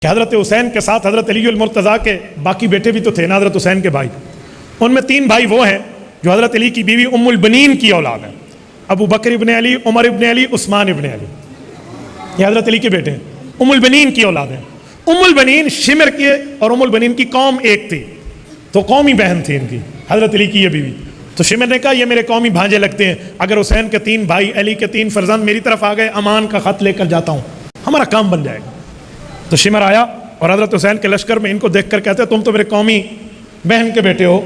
کہ حضرت حسین کے ساتھ حضرت علی المرتضیٰ کے باقی بیٹے بھی تو تھے نا حضرت حسین کے بھائی. ان میں 3 بھائی وہ ہیں جو حضرت علی کی بیوی ام البنین کی اولاد ہیں. ابو بکر ابن علی، عمر ابن علی، عثمان ابن علی، یہ حضرت علی کے بیٹے ہیں. ام البنین کی اولاد ہیں. ام البنین شمر کے اور ام البنین کی قوم ایک تھی، تو قومی بہن تھی ان کی حضرت علی کی یہ بیوی. تو شمر نے کہا یہ میرے قومی بھانجے لگتے ہیں، اگر حسین کے 3 بھائی، علی کے 3 فرزند میری طرف آ گئے، امان کا خط لے کر جاتا ہوں، ہمارا کام بن جائے گا. تو شمر آیا اور حضرت حسین کے لشکر میں ان کو دیکھ کر کہتے تم تو میرے قومی بہن کے بیٹے ہو،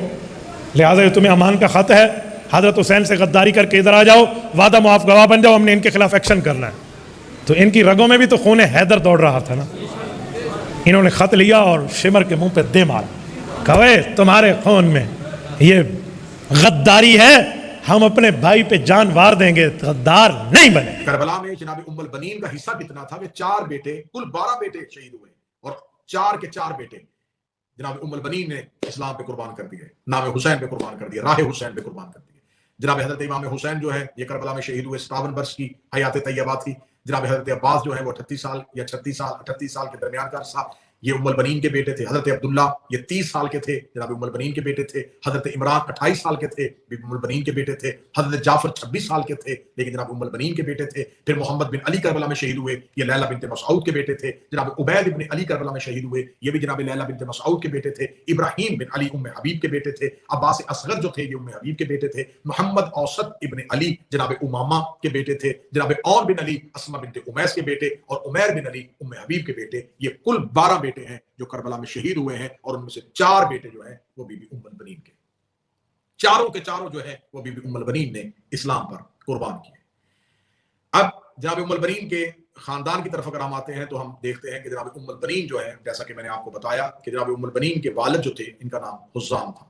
لہٰذا یہ تمہیں امان کا خط ہے، حضرت حسین سے غداری کر کے ادھر آ جاؤ، وعدہ معاف گواہ بن جاؤ، ہم نے ان کے خلاف ایکشن کرنا ہے. تو ان کی رگوں میں بھی تو خون حیدر دوڑ رہا تھا نا. انہوں نے خط لیا اور شمر کے منہ پہ دے مار، کہے تمہارے خون میں یہ غداری ہے، ہم اپنے بھائی پہ جان وار دیں گے، غدار نہیں بنے. کربلا میں جناب ام البنین کا حصہ کتنا تھا کہ 4 بیٹے، کل 12 بیٹے شہید ہوئے اور 4 کے 4 بیٹے جناب ام البنین نے اسلام پہ قربان کر دیے، نام حسین پہ قربان کر دیا، راہ حسین پہ قربان کر دیے. جناب حضرت امام حسین جو ہے یہ کربلا میں شہید ہوئے، 57 برس کی حیات طیبہ تھی. جناب حضرت عباس جو ہے وہ 38 سال یا 38 سال کے درمیان کا عرصہ یہ ام البنین کے بیٹے تھے. حضرت عبداللہ یہ 30 سال کے تھے، جناب ام البنین کے بیٹے تھے. حضرت عمران 28 سال کے تھے، ام البنین کے بیٹے تھے. حضرت جعفر 26 سال کے تھے لیکن جناب ام البنین کے بیٹے تھے. پھر محمد بن علی کربلا میں شہید ہوئے، یہ لیلہ بنت مسعود کے بیٹے تھے. جناب عبید بن علی کربلا میں شہید ہوئے، یہ بھی جناب لیلہ بنت مسعود کے بیٹے تھے. ابراہیم بن علی ام حبیب کے بیٹے تھے. عباس اصغر جو تھے یہ ام حبیب کے بیٹے تھے. محمد اوسط ابن علی جناب امامہ کے بیٹے تھے. جناب اور بن علی اسما بنت امیس کے بیٹے، اور عمیر بن علی ام حبیب کے بیٹے. یہ کل 12 بیٹے ہیں جو کربلا میں شہید ہوئے ہیں، اور ان میں سے 4 بیٹے جو ہیں وہ بی بی ام البنین کے، چاروں کے چاروں جو ہیں وہ بی بی ام البنین نے اسلام پر قربان کیے. اب جناب ام البنین کے خاندان کی طرف اگر ہم آتے ہیں تو ہم دیکھتے ہیں کہ جناب ام البنین جو ہے، جیسا کہ میں نے آپ کو بتایا کہ جناب ام البنین کے والد جو تھے ان کا نام حزام تھا،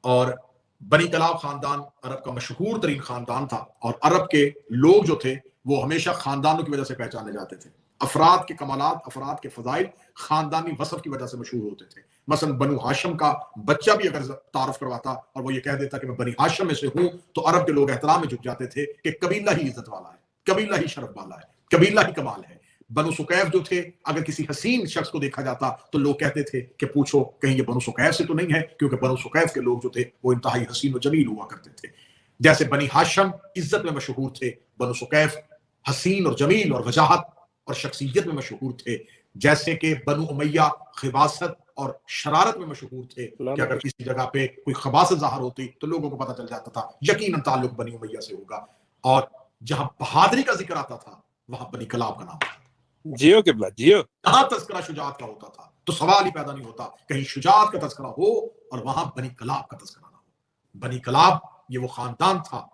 اور بنی کلاب خاندان عرب کا مشہور ترین خاندان تھا. اور عرب کے لوگ جو تھے وہ ہمیشہ خاندانوں کی وجہ سے پہچانے جاتے تھے. افراد کے کمالات، افراد کے فضائل خاندانی وصف کی وجہ سے مشہور ہوتے تھے. مثلا بنو ہاشم کا بچہ بھی اگر تعارف کرواتا اور وہ یہ کہہ دیتا کہ میں بنی ہاشم میں سے ہوں، تو عرب کے لوگ احترام میں جھک جاتے تھے کہ قبیلہ ہی عزت والا ہے، قبیلہ ہی شرف والا ہے، قبیلہ ہی کمال ہے. بنو سقیف جو تھے، اگر کسی حسین شخص کو دیکھا جاتا تو لوگ کہتے تھے کہ پوچھو کہیں یہ بنو سقیف سے تو نہیں ہے، کیونکہ بنو سقیف کے لوگ جو تھے وہ انتہائی حسین و جمیل ہوا کرتے تھے. جیسے بنی ہاشم عزت میں مشہور تھے، بنو سقیف حسین اور جمیل اور وجاہت اور شخصیت میں مشہور تھے. جیسے کہ بنو امیہ خباثت اور شرارت میں مشہور تھے کہ اگر کسی جگہ پہ کوئی خباثت ظاہر ہوتی تو لوگوں کو پتہ چل جاتا تھا یقیناً تعلق بنی امیہ سے ہوگا. اور جہاں بہادری کا ذکر آتا تھا وہاں بنی کلاب کا نام آتا تھا. جیو قبلہ جیو. جہاں تذکرہ شجاعت کا ہوتا تھا تو سوال ہی پیدا نہیں ہوتا کہیں شجاعت کا تذکرہ ہو اور وہاں بنی کلاب کا تذکرہ نہ ہو. بنی کلاب یہ وہ خاندان تھا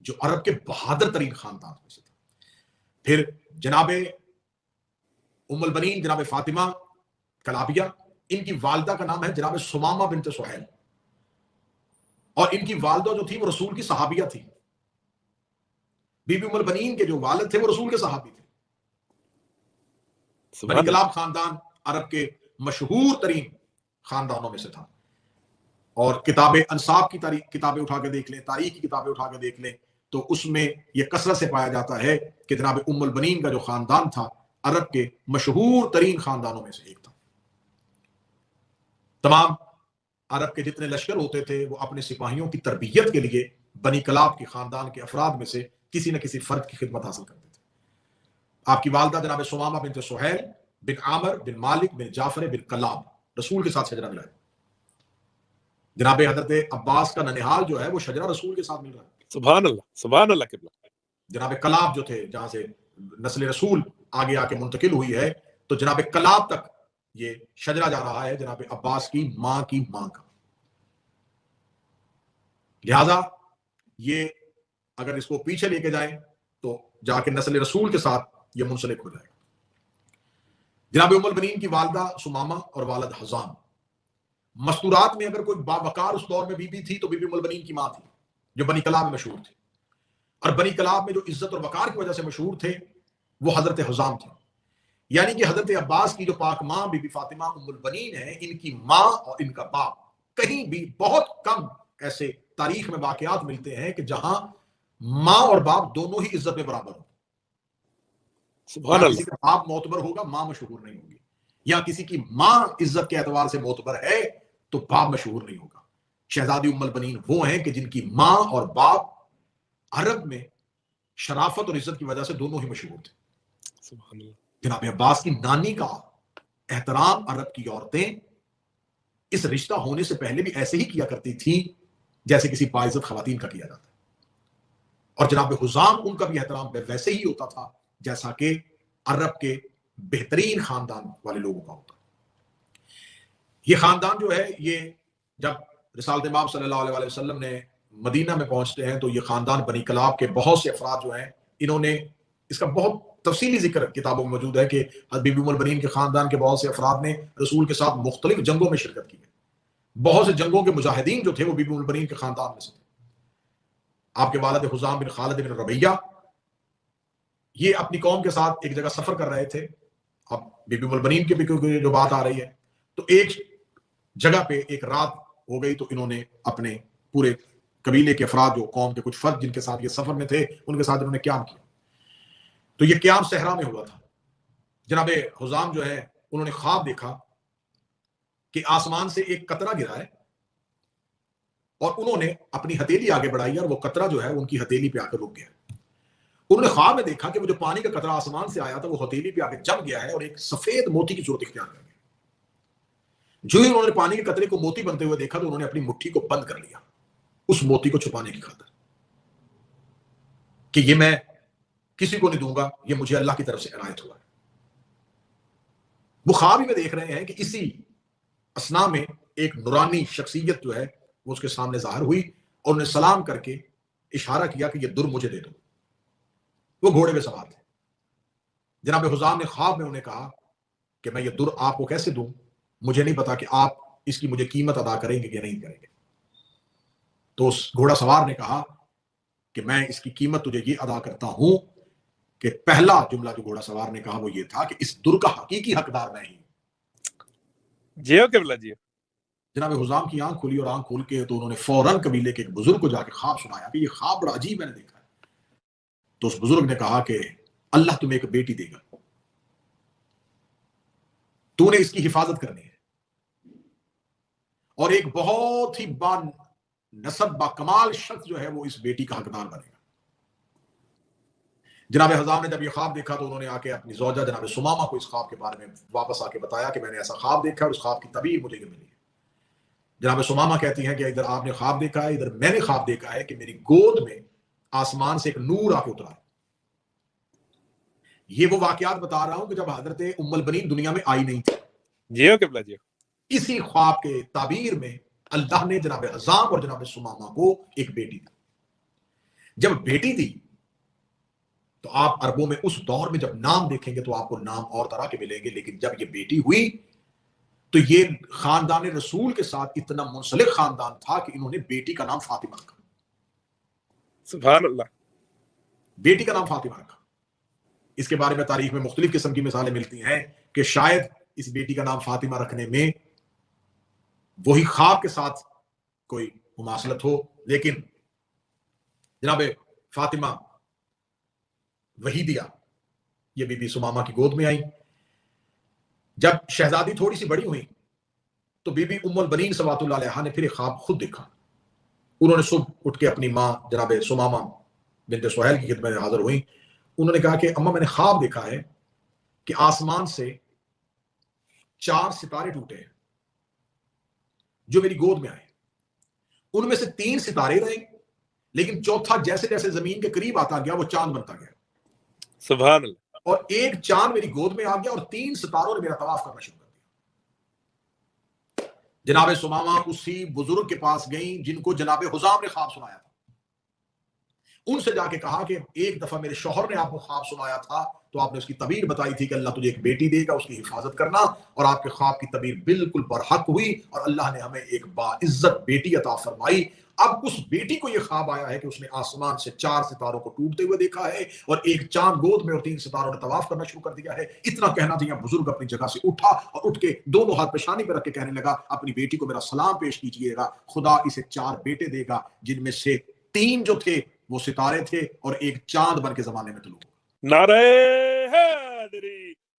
جو عرب کے بہادر ترین خاندان میں سے تھا. پھر جناب ام البنین جناب فاطمہ کلابیہ، ان کی والدہ کا نام ہے جناب سمامہ بنت سہیل، اور ان کی والدہ جو تھی وہ رسول کی صحابیہ تھی. بی بی ام البنین کے جو والد تھے وہ رسول کے صحابی تھے. بنی کلاب خاندان عرب کے مشہور ترین خاندانوں میں سے تھا. اور کتاب انصاب کی کتابیں اٹھا کے دیکھ لیں، تاریخ کی کتابیں اٹھا کے دیکھ لیں تو اس میں یہ کثرت سے پایا جاتا ہے کہ جناب ام البنین کا جو خاندان تھا عرب کے مشہور ترین خاندانوں میں سے ایک تھا. تمام عرب کے جتنے لشکر ہوتے تھے وہ اپنے سپاہیوں کی تربیت کے لیے بنی کلاب کے خاندان کے افراد میں سے کسی نہ کسی فرد کی خدمت حاصل کرتے تھے. آپ کی والدہ جناب سمامہ بنت سہیل بن عامر بن مالک بن جعفر بن کلاب رسول کے ساتھ شجرہ ملا ہے. جناب حضرت عباس کا ننہال جو ہے وہ شجرہ رسول کے ساتھ مل رہا ہے. سبحان اللہ سبحان اللہ. قبلہ جناب کلاب جو تھے جہاں سے نسل رسول آگے آ کے منتقل ہوئی ہے تو جناب کلاب تک یہ شجرہ جا رہا ہے جناب عباس کی ماں کا. لہذا یہ اگر اس کو پیچھے لے کے جائیں تو جا کے نسل رسول کے ساتھ یہ منسلک ہو جائے گا. جناب ام البنین کی والدہ سمامہ اور والد حزام. مستورات میں اگر کوئی باوقار اس دور میں بی بی تھی تو بی بی ام البنین کی ماں تھی جو بنی کلاب میں مشہور تھی. اور بنی کلاب میں جو عزت اور وقار کی وجہ سے مشہور تھے وہ حضرت حزام تھے. یعنی کہ حضرت عباس کی جو پاک ماں بی بی فاطمہ ام البنین ہے، ان کی ماں اور ان کا باپ، کہیں بھی بہت کم ایسے تاریخ میں واقعات ملتے ہیں کہ جہاں ماں اور باپ دونوں ہی عزت میں برابر ہوں. سبحان اللہ. کسی کا باپ معتبر ہوگا، ماں مشہور نہیں ہوگی. یا کسی کی ماں عزت کے اعتبار سے معتبر ہے تو باپ مشہور نہیں ہوگا. شہزادی ام البنین وہ ہیں کہ جن کی ماں اور باپ عرب میں شرافت اور عزت کی وجہ سے دونوں ہی مشہور تھے. سبحان اللہ. جناب عباس کی نانی کا احترام عرب کی عورتیں اس رشتہ ہونے سے پہلے بھی ایسے ہی کیا کرتی تھی جیسے کسی باعزت خواتین کا کیا جاتا ہے. اور جناب حزام ان کا بھی احترام ویسے ہی ہوتا تھا جیسا کہ عرب کے بہترین خاندان والے لوگوں کا ہوتا. یہ خاندان جو ہے یہ جب رسالت امام صلی اللہ علیہ وسلم نے مدینہ میں پہنچتے ہیں تو یہ خاندان بنی کلاب کے بہت سے افراد جو ہیں انہوں نے اس کا بہت تفصیلی ذکر کتابوں میں موجود ہے کہ بی بی ام البنین کے خاندان کے بہت سے افراد نے رسول کے ساتھ مختلف جنگوں میں شرکت کی ہے. بہت سے جنگوں کے مجاہدین جو تھے وہ بی بی ام البنین کے خاندان میں سے تھے. آپ کے والد حزام بن خالد بن ربیہ یہ اپنی قوم کے ساتھ ایک جگہ سفر کر رہے تھے. اب بی بی ام البنین کی بھی جو بات آ رہی ہے تو ایک جگہ پہ ایک رات ہو گئی تو انہوں نے اپنے پورے قبیلے کے افراد جو قوم کے کچھ فرد جن کے ساتھ یہ سفر میں تھے ان کے ساتھ انہوں نے قیام کیا. تو یہ قیام صحرا میں ہوا تھا. جناب حزام جو ہے انہوں نے خواب دیکھا کہ آسمان سے ایک قطرہ گرا ہے اور انہوں نے اپنی ہتھیلی آگے بڑھائی اور وہ قطرہ جو ہے ان کی ہتھیلی پہ آ کر رک گیا. انہوں نے خواب میں دیکھا کہ وہ جو پانی کا قطرہ آسمان سے آیا تھا وہ ہتھیلی پہ آ کے جم گیا ہے اور ایک سفید موتی کی صورت اختیار کر گیا. جو ہی انہوں نے پانی کے قطرے کو موتی بنتے ہوئے دیکھا تو انہوں نے اپنی مٹھی کو بند کر لیا اس موتی کو چھپانے کی خاطر کہ یہ میں کسی کو نہیں دوں گا, یہ مجھے اللہ کی طرف سے عنایت ہوا ہے. وہ خواب ہی میں دیکھ رہے ہیں کہ اسی اسنا میں ایک نورانی شخصیت جو ہے وہ اس کے سامنے ظاہر ہوئی اور انہیں سلام کر کے اشارہ کیا کہ یہ در مجھے دے دو. وہ گھوڑے پہ سوار تھے. جناب حزام نے خواب میں انہیں کہا کہ میں یہ در آپ کو کیسے دوں, مجھے نہیں پتا کہ آپ اس کی مجھے قیمت ادا کریں گے یا نہیں کریں گے. تو اس گھوڑا سوار نے کہا کہ میں اس کی قیمت تجھے یہ ادا کرتا ہوں کہ پہلا جملہ جو گھوڑا سوار نے کہا وہ یہ تھا کہ اس در کا حقیقی حقدار میں ہی. جیو قبلہ جیو. جناب حزام کی آنکھ کھلی اور آنکھ کھول کے تو انہوں نے فوراً قبیلے کے ایک بزرگ کو جا کے خواب سنایا کہ یہ خواب بڑا عجیب میں نے دیکھا ہے. تو اس بزرگ نے کہا کہ اللہ تمہیں ایک بیٹی دے گا, تو نے اس کی حفاظت کرنی ہے اور ایک بہت ہی با نسب با کمال شخص جو ہے وہ اس بیٹی کا حقدار بنے گا. جناب حزام نے جب یہ خواب دیکھا تو انہوں نے آ کے اپنی زوجہ جناب سمامہ کو اس خواب کے بارے میں واپس آ کے بتایا کہ میں نے ایسا خواب دیکھا اور اس خواب کی تعبیر مجھے یہ ملی ہے. جناب سمامہ کہتی ہیں کہ ادھر آپ نے خواب دیکھا ہے, ادھر میں نے خواب دیکھا ہے کہ میری گود میں آسمان سے ایک نور آ کے اترا ہے. یہ وہ واقعات بتا رہا ہوں کہ جب حضرت ام البنین دنیا میں آئی نہیں تھی. جیو قبلہ جیو. اسی خواب کے تعبیر میں اللہ نے جناب حزام اور جناب سمامہ کو ایک بیٹی دی. جب بیٹی دی تو آپ عربوں میں اس دور میں جب نام دیکھیں گے تو آپ کو نام اور طرح کے ملیں گے, لیکن جب یہ بیٹی ہوئی تو یہ خاندان رسول کے ساتھ اتنا منسلک خاندان تھا کہ انہوں نے بیٹی کا نام فاطمہ رکھا. سبحان اللہ. بیٹی کا نام فاطمہ رکھا. اس کے بارے میں تاریخ میں مختلف قسم کی مثالیں ملتی ہیں کہ شاید اس بیٹی کا نام فاطمہ رکھنے میں وہی خواب کے ساتھ کوئی مماثلت ہو, لیکن جناب فاطمہ وحیدیہ یہ بی بی سمامہ کی گود میں آئی. جب شہزادی تھوڑی سی بڑی ہوئی تو بی بی ام البنین صلوات اللہ علیہا نے پھر ایک خواب خود دیکھا. انہوں نے صبح اٹھ کے اپنی ماں جناب سمامہ بنت سہیل کی خدمت میں حاضر ہوئی. انہوں نے کہا کہ اماں میں نے خواب دیکھا ہے کہ آسمان سے 4 ستارے ٹوٹے ہیں جو میری گود میں آئے. ان میں سے 3 ستارے رہے لیکن چوتھا جیسے جیسے زمین کے قریب آتا گیا وہ چاند بنتا گیا. سبحان اللہ. اور ایک چاند میری گود میں آ گیا اور 3 ستاروں نے میرا طواف کرنا شروع کر دیا. جناب سمامہ اسی بزرگ کے پاس گئیں جن کو جناب حزام نے خواب سنایا تھا. ان سے جا کے کہا کہ ایک دفعہ میرے شوہر نے آپ کو خواب سنایا تھا تو آپ نے اس کی تعبیر بتائی تھی کہ اللہ تجھے ایک بیٹی دے گا, اس کی حفاظت کرنا, اور آپ کے خواب کی تعبیر بالکل برحق ہوئی اور اللہ نے ہمیں ایک باعزت بیٹی عطا فرمائی. اب اس بیٹی کو یہ خواب آیا ہے کہ اس نے آسمان سے 4 ستاروں کو ٹوٹتے ہوئے دیکھا ہے اور ایک چاند گود میں اور 3 ستاروں نے طواف کرنا شروع کر دیا ہے. اتنا کہنا تھا, بزرگ اپنی جگہ سے اٹھا اور اٹھ کے دونوں ہاتھ پیشانی پہ رکھ کے کہنے لگا اپنی بیٹی کو میرا سلام پیش کیجیے گا, خدا اسے 4 بیٹے دے گا جن میں سے 3 جو تھے وہ ستارے تھے اور ایک چاند بن کے زمانے میں طلوع. نعرہ حیدری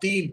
3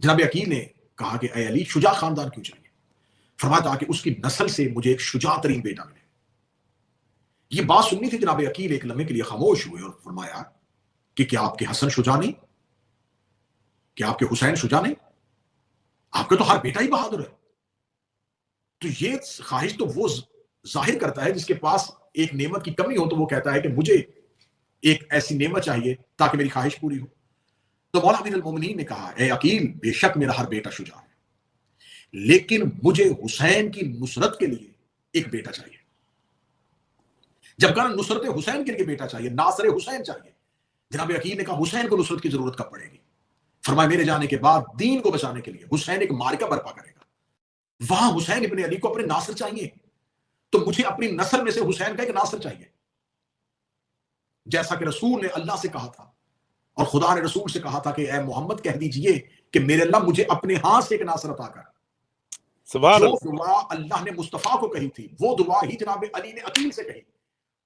جناب عقیل نے کہا کہ اے علی شجاع خاندان کیوں چاہیے؟ فرمایا تاکہ اس کی نسل سے مجھے ایک شجاع ترین بیٹا ملے۔ یہ بات سننی تھی، جناب عقیل ایک لمحے کے لیے خاموش ہوئے اور فرمایا کہ کیا آپ کے حسن شجاع نہیں؟ کیا آپ کے حسین شجاع نہیں؟ آپ کا تو ہر بیٹا ہی بہادر ہے۔ تو یہ خواہش تو وہ ظاہر کرتا ہے جس کے پاس ایک نعمت کی کمی ہو تو وہ کہتا ہے کہ مجھے ایک ایسی نعمت چاہیے تاکہ میری خواہش پوری ہو۔ تو مولا امیر المومنین نے کہا اے عقیل بے شک میرا ہر بیٹا شجاع ہے، لیکن مجھے حسین کی نصرت کے لیے ایک بیٹا چاہیے۔ جب کہا نصرت حسین کے لیے بیٹا چاہیے، ناصر حسین چاہیے، جناب عقیل نے کہا حسین کو نصرت کی ضرورت کب پڑے گی؟ فرمایا میرے جانے کے بعد دین کو بچانے کے لیے حسین ایک معرکہ برپا کرے گا، وہاں حسین ابن علی کو اپنے ناصر چاہیے، تو مجھے اپنی نسل میں سے حسین کا ایک ناصر چاہیے۔ جیسا کہ رسول نے اللہ سے کہا تھا اور خدا نے رسول سے کہا تھا کہ اے محمد کہہ دیجئے کہ میرے اللہ مجھے اپنے ہاتھ سے ایک ناصر عطا کر۔ سبحان جو اللہ۔ دعا اللہ نے مصطفیٰ کو کہی تھی وہ دعا ہی جناب علی نے عقیل سے کہی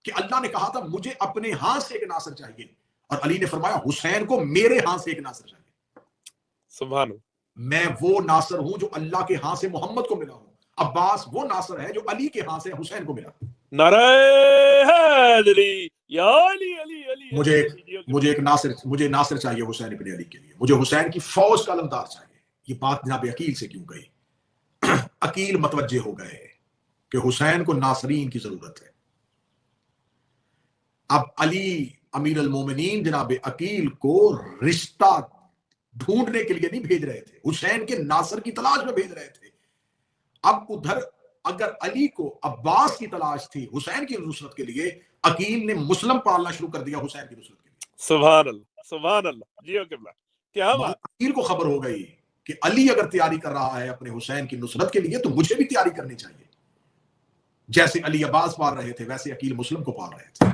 کہ اللہ نے کہا تھا مجھے اپنے ہاتھ سے ایک ناصر چاہیے، اور علی نے فرمایا حسین کو میرے ہاتھ سے ایک ناصر چاہیے۔ سبحان اللہ۔ میں وہ ناصر ہوں جو اللہ کے ہاں سے محمد کو ملا ہوں، عباس وہ ناصر ہے جو علی کے ہاں سے حسین کو ملا۔ نعرہ حیدری یا علی علی علی مجھے ناصر چاہیے حسین ابن علی کے لیے، مجھے حسین کی فوج کا علمدار چاہیے۔ یہ بات جناب عقیل سے کیوں کہی؟ عقیل متوجہ ہو گئے کہ حسین کو ناصرین کی ضرورت ہے۔ اب علی امیر المومنین جناب عقیل کو رشتہ ڈھونڈنے کے لیے نہیں بھیج رہے تھے، حسین کے ناصر کی تلاش میں بھیج رہے تھے۔ اب ادھر اگر علی کو عباس کی تلاش تھی حسین کی نصرت کے لیے، عقیل نے مسلم پالنا شروع کر دیا حسین کی نصرت کے لیے۔ سبحان اللہ سبحان اللہ، جی قبلہ کیا بات۔ عقیل کو خبر ہو گئی کہ علی اگر تیاری کر رہا ہے اپنے حسین کی نصرت کے لیے تو مجھے بھی تیاری کرنی چاہیے۔ جیسے علی عباس پال رہے تھے ویسے عقیل مسلم کو پال رہے تھے۔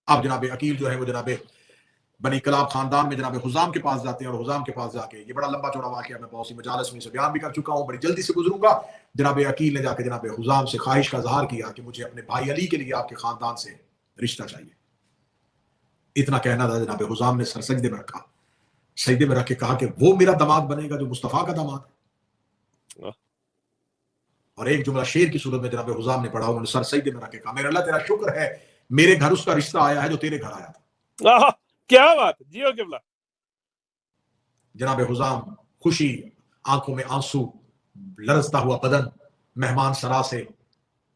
اب جناب عقیل جو ہے وہ جناب بنی کلاب خاندان میں جناب حزام کے پاس جاتے ہیں، اور حزام کے پاس جا کے، یہ بڑا لمبا چوڑا واقعہ میں بہت سی مجالس میں سے بیان بھی کر چکا ہوں، بڑی جلدی سے گزروں گا۔ جناب عقیل نے جا کے جناب حزام سے خواہش کا اظہار کیا کہ مجھے اپنے بھائی علی کے لیے آپ کے خاندان سے رشتہ چاہیے۔ اتنا کہنا تھا، جناب حزام نے سر سجدے میں رکھا، سجدے میں رکھ کے کہا کہ وہ میرا داماد بنے گا جو مصطفیٰ کا داماد ہے۔ اور ایک جملہ شعر کی صورت میں جناب حزام نے پڑھا، انہوں نے سر سجدے میں رکھ کے کہا میرے اللہ تیرا شکر ہے میرے گھر اس کا رشتہ آیا ہے جو تیرے گھر آیا تھا۔ کیا بات، جیو قبلہ۔ جناب حزام خوشی، آنکھوں میں آنسو، لرزتا ہوا بدن، مہمان سرا سے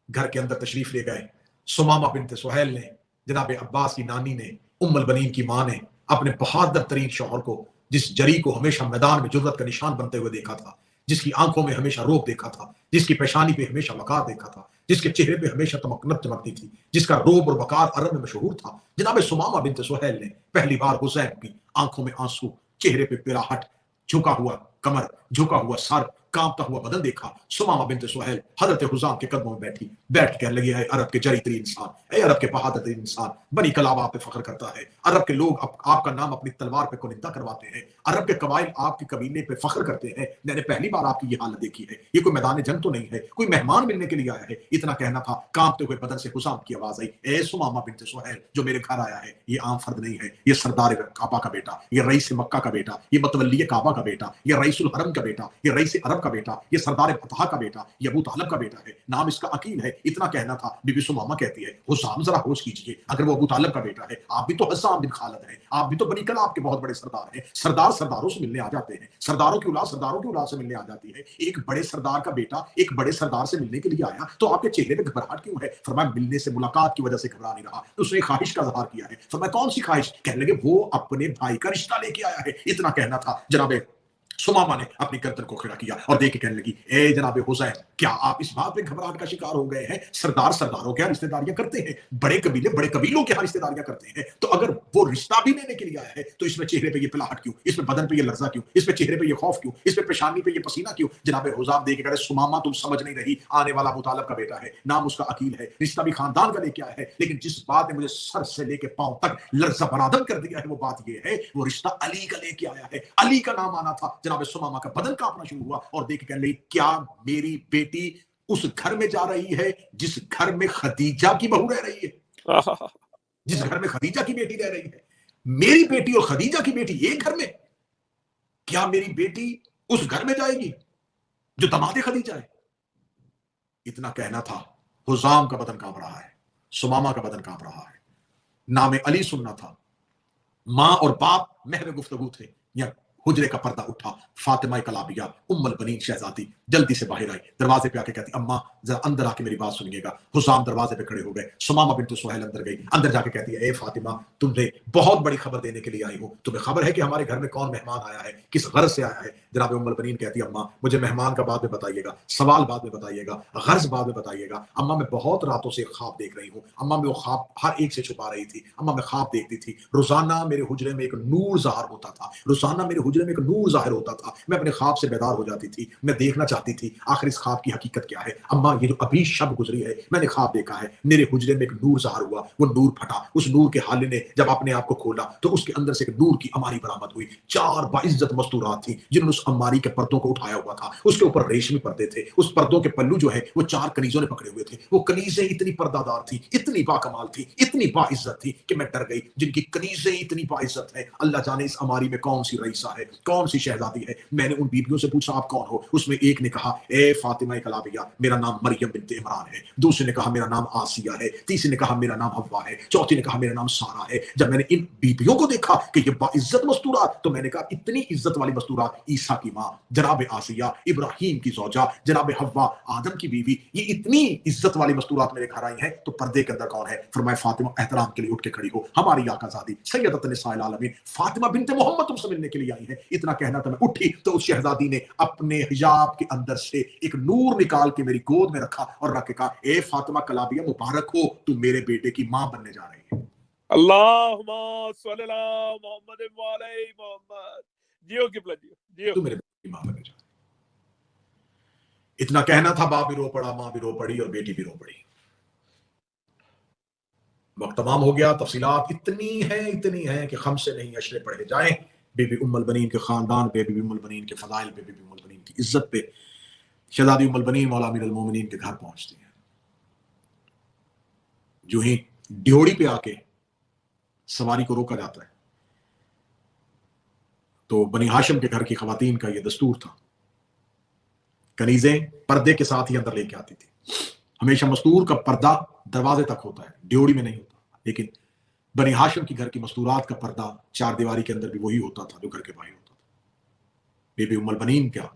گھر کے اندر تشریف لے گئے۔ سمامہ بنت سہیل نے، جناب عباس کی نانی نے، ام البنین کی ماں نے اپنے بہادر ترین شوہر کو، جس جری کو ہمیشہ میدان میں جرأت کا نشان بنتے ہوئے دیکھا تھا، جس کی آنکھوں میں ہمیشہ روب دیکھا تھا، جس کی پیشانی پہ ہمیشہ وقار دیکھا تھا، جس کے چہرے پہ ہمیشہ تمکنت چمکتی تھی، جس کا روب اور وقار عرب میں مشہور تھا، جناب سمامہ بنت سہیل نے پہلی بار حسین کی آنکھوں میں آنسو، چہرے پہ پیراہٹ، جھکا ہوا کمر، جھکا ہوا سر، کانپتا ہوا بدن دیکھا۔ سمامہ بنت سہیل حضرت حزام کے قدموں میں بیٹھی، بیٹھ کے کہنے لگی اے عرب کے جری ترین انسان، اے عرب کے بہادر ترین انسان، بنی کلاب آپ پہ فخر کرتا ہے، عرب کے لوگ آپ کا نام اپنی تلوار پہ کنندہ کرواتے ہیں، عرب کے قبائل آپ کے قبیلے پہ فخر کرتے ہیں۔ میں نے پہلی بار آپ کی یہ حالت دیکھی ہے، یہ کوئی میدان جنگ تو نہیں ہے، کوئی مہمان ملنے کے لیے آیا ہے۔ اتنا کہنا تھا، کانپتے ہوئے بدن سے حزام کی آواز آئی، اے سمامہ بنت سہیل جو میرے گھر آیا ہے یہ عام فرد نہیں ہے، یہ سردار کعبہ کا بیٹا، یہ رئیس مکہ کا بیٹا، یہ متولی کعبہ کا بیٹا، یہ رئیس الحرم کا بیٹا، یہ رئیس عرب کا بیٹا، یہ سردار فتح کا بیٹا، یہ ابو طالب کا بیٹا ہے، نام اس کا عقیل ہے۔ اتنا کہنا تھا، بی بی سمامہ کہتی ہے حسام ذرا ہوش کیجئے، اگر وہ ابو طالب کا بیٹا ہے، آپ بھی تو حسام بن خالد ہیں، آپ بھی تو بنی کلاب کے بہت بڑے سردار ہیں، سردار سرداروں سے ملنے آ جاتے ہیں، سرداروں کی اولاد سرداروں کی اولاد سے ملنے آ جاتی ہے، ایک بڑے سردار کا بیٹا ایک بڑے سردار سے ملنے کے لیے آیا تو آپ کے چہرے پہ گھبراہٹ کیوں ہے؟ فرمایا ملنے سے، ملاقات کی وجہ سے گھبرا نہیں رہا۔ اس نے خواہش کا اظہار کیا ہے۔ فرمایا کون سی خواہش؟ کہنے لگے وہ اپنے بھائی کا رشتہ لے کے آیا ہے۔ اتنا کہنا تھا، جناب سمامہ نے اپنی گردن کو کھڑا کیا اور دیکھ کے کہنے لگی اے جناب حسین، کیا آپ اس بات پہ گھبراہٹ کا شکار ہو گئے ہیں؟ سردار سرداروں کے یہاں رشتہ داریاں کرتے ہیں، بڑے قبیلے بڑے قبیلوں کے یہاں رشتہ داریاں کرتے ہیں، تو اگر وہ رشتہ بھی لینے کے لیے آیا ہے تو اس میں چہرے پہ یہ پلاہٹ کیوں، اس میں بدن پہ یہ لرزہ کیوں، اس میں چہرے پہ یہ خوف کیوں، اس میں پیشانی پہ یہ پسینہ کیوں؟ جناب حزام دیکھ کے کہہ رہے سمامہ تم سمجھ نہیں رہی، آنے والا ابو طالب کا بیٹا ہے، نام اس کا عقیل ہے، رشتہ بھی خاندان کا لے کے آیا ہے، لیکن جس بات نے مجھے سر سے لے کے پاؤں تک لرزہ برآمد کر دیا ہے وہ بات یہ ہے وہ رشتہ علی کا لے کے آیا ہے۔ علی کا نام آنا تھا، جناب سمامہ کا بدن کانپنا شروع ہوا اور دیکھ کے کہنے لگی کیا میری بیٹی اس گھر میں جا رہی ہے جس گھر میں خدیجہ کی بہو رہ رہی ہے، جس گھر میں خدیجہ کی بیٹی رہ رہی ہے؟ میری بیٹی اور خدیجہ کی بیٹی ایک گھر میں؟ کیا میری بیٹی اس گھر میں جائے گی جو دماد خدیجہ ہے؟ اتنا کہنا تھا، حزام کا بدن کانپ رہا ہے، سمامہ کا بدن کانپ رہا ہے، نام علی سننا تھا، ماں اور باپ محو گفتگو تھے، یا حجرے کا پردہ اٹھا، فاطمہ کلابیہ ام البنین شہزادی جلدی سے باہر آئی، دروازے پہ آ کے کہتی اماں ذرا اندر آ کے میری بات سنیے گا۔ حسام دروازے پہ کھڑے ہو گئے، سمامہ بنت سہیل اندر گئی، اندر جا کے کہتی ہے اے فاطمہ تمہیں بہت بڑی خبر دینے کے لیے آئی ہوں، تمہیں خبر ہے کہ ہمارے گھر میں کون مہمان آیا ہے، کس غرض سے آیا ہے؟ جناب ام البنین کہتی ہے اماں مجھے مہمان کا بعد میں بتائیے گا، سوال بعد میں بتائیے گا، غرض بعد میں بتائیے گا۔ اماں میں بہت راتوں سے خواب دیکھ رہی ہوں، اماں میں وہ خواب ہر ایک سے چھپا رہی تھی، اماں میں خواب دیکھتی تھی، روزانہ میرے حجرے میں ایک نور ظاہر ہوتا تھا، روزانہ میرے حجرے میں ایک نور ظاہر ہوتا تھا، میں اپنے خواب سے بیدار ہو جاتی تھی، میں دیکھنا چاہتی تھی آخر اس خواب کی حقیقت کیا ہے۔ اماں یہ جو ابھی شب گزری ہے میں نے خواب دیکھا ہے، میرے حجرے میں ایک نور ظاہر ہوا، وہ نور پھٹا، اس نور کے حالے نے جب اپنے آپ کو کھولا تو اس کے اندر سے ایک نور کی اماری برآمد ہوئی، 4 باعزت مستورات تھیں جنہوں نے اس اماری کے پردوں کو اٹھایا ہوا تھا، اس کے اوپر ریشمی پردے تھے، اس پردوں کے پلو جو ہے وہ 4 کنیزوں نے پکڑے ہوئے تھے، وہ کنیزیں اتنی پردہ دار تھی، اتنی باکمال تھی، اتنی باعزت تھی کہ میں ڈر گئی، جن کی کنیزیں اتنی باعزت ہیں، اللہ جانے اس اماری میں کون سی رئیسہ ہے، کون سی شہزادی ہے۔ میں نے ان بیبیوں سے پوچھا آپ کون ہو؟ اس میں ایک نے کہا اے فاطمہ کلابیہ میرا نام مریم بنت عمران ہے، دوسرے نے کہا میرا نام آسیہ ہے، تیسرے نے کہا میرا نام حوا ہے، چوتھی نے کہا میرا نام سارہ ہے۔ جب میں نے ان بیبیوں کو دیکھا کہ یہ باعزت مستورات، تو میں نے کہا اتنی عزت والی مستورات، عیسیٰ کی ماں جناب آسیہ، ابراہیم کی زوجہ جناب حوا آدم کی بیوی، یہ اتنی عزت والی مستورات میرے گھر آئی ہیں، تو پردے کے اندر کون ہے؟ فرمایا فاطمہ احترام کے لیے اٹھ کے کھڑی ہو، ہماری آقا زادی سیدۃ نساء العالمین فاطمہ بنت محمد تم سے ملنے کے لیے آئی ہیں۔ اتنا کہنا تھا، میں اٹھی تو اس شہزادی نے اپنے حجاب کے اندر سے ایک نور نکال کے میری گود میں رکھا اور رکھ کے کہا اے فاطمہ کلابیہ مبارک ہو، تم میرے بیٹے کی ماں بننے جا رہی ہے۔ اللہم صلی اللہ محمد وعلی محمد۔ جیو قبلہ جیو۔ تم میرے بیٹے کی ماں بننے جا رہی ہے۔ اتنا کہنا تھا، باپ بھی رو پڑا، ماں بھی رو پڑی اور بیٹی بھی رو پڑی۔ وقت تمام ہو گیا، تفصیلات اتنی ہیں کہ خم سے نہیں اشرے پڑھے جائیں۔ بی بی ام البنین کے خاندان پہ، بی بی ام البنین کے فضائل پہ، بی بی ام البنین کی عزت پہ شہزادی ام البنین مولا امیر المومنین کے گھر پہنچتی ہیں۔ جو ہی ڈیوڑی پہ آ کے سواری کو روکا جاتا ہے تو بنی ہاشم کے گھر کی خواتین کا یہ دستور تھا، کنیزیں پردے کے ساتھ ہی اندر لے کے آتی تھی۔ ہمیشہ مستور کا پردہ دروازے تک ہوتا ہے، ڈیوڑی میں نہیں ہوتا، لیکن بنی ہاشم کی گھر کی مستورات کا پردہ 4 دیواری کے اندر بھی وہی ہوتا تھا جو گھر کے باہر ہوتا تھا۔ بی بی ام البنین کا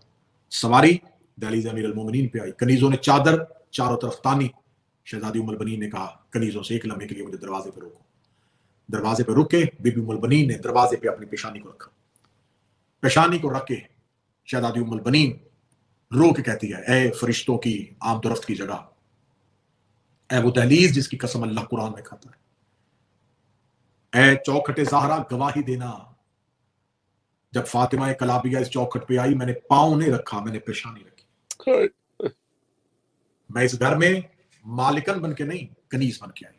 سواری دہلیز امیر المومنین پہ آئی، کنیزوں نے چادر چاروں طرف تانی، شہزادی ام البنین نے کہا کنیزوں سے ایک لمحے کے لیے مجھے دروازے پہ روکو۔ دروازے پہ رک کے بی بی ام البنین نے دروازے پہ اپنی پیشانی کو رکھا، پیشانی کو رکھ کے شہزادی ام البنین رو کے کہتی ہے اے فرشتوں کی آمد و رفت کی جگہ، اے وہ دہلیز جس کی قسم اللہ قرآن میں کھاتا ہے، اے چوکھٹ زہرا گواہی دینا، جب فاطمہ کلابیہ اس چوکھٹ پہ آئی میں نے پاؤں نہیں رکھا، میں نے پیشانی رکھی۔ میں اس گھر میں مالکن بن کے نہیں، کنیز بن کے آئی۔